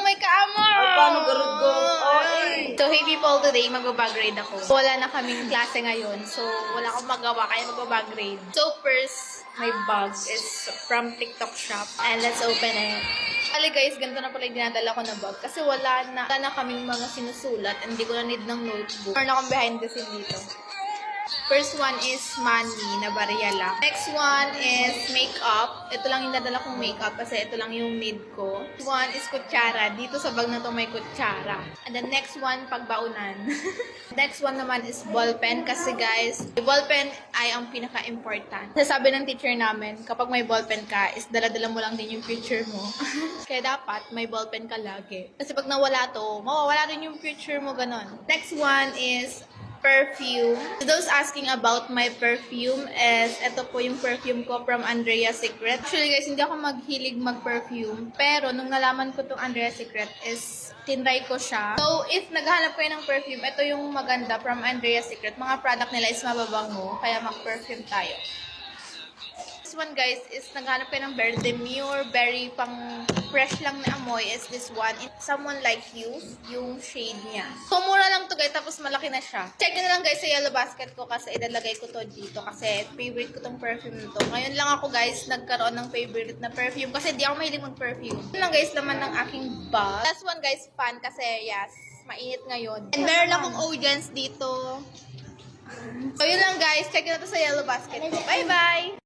may kaamo! Paano garod ko? So, hey people, today magbabag grade ako. Wala na kaming klase ngayon, so wala akong magawa, kaya magbabag grade. So, first, my bag is from TikTok shop. And let's open it. Actually guys, ganito na pala yung dinadala ko na bag. Kasi wala na kaming mga sinusulat and hindi ko na need ng notebook. Meron akong behind the scene dito. First one is money na barya lang. Next one is makeup. Ito lang yung dadala kong makeup kasi ito lang yung need ko. Next one is kutsara. Dito sa bag na to may kutsara. And the next one, pagbaunan. Next one naman is ballpen kasi guys, ballpen ay ang pinaka-important. Sabi ng teacher namin, kapag may ballpen ka, is dala-dala mo lang din yung future mo. Kaya dapat may ballpen ka lagi. Kasi pag nawala to, mawawala din yung future mo, ganon. Next one is perfume. To those asking about my perfume is, ito po yung perfume ko from Andrea's Secret. Actually guys, hindi ako maghilig mag-perfume. Pero nung nalaman ko tong Andrea's Secret is, tinry ko siya. So, if naghahanap kayo ng perfume, ito yung maganda from Andrea's Secret. Mga product nila is mababango, kaya mag-perfume tayo. This one guys is naghanap kayo ng very demure, very pang fresh lang na amoy is this one. It's Someone Like You, yung shade niya. So, mura lang to guys, tapos malaki na siya. Check nyo na lang guys sa yellow basket ko kasi ilalagay ko to dito kasi favorite ko tong perfume na to. Ngayon lang ako guys nagkaroon ng favorite na perfume kasi di ako mahilig mag-perfume. Yun lang guys laman ng aking bag. Last one guys, fan kasi yes, mainit ngayon. And meron akong audience dito. So, yun lang guys. Check nyo na to sa yellow basket ko. Bye-bye!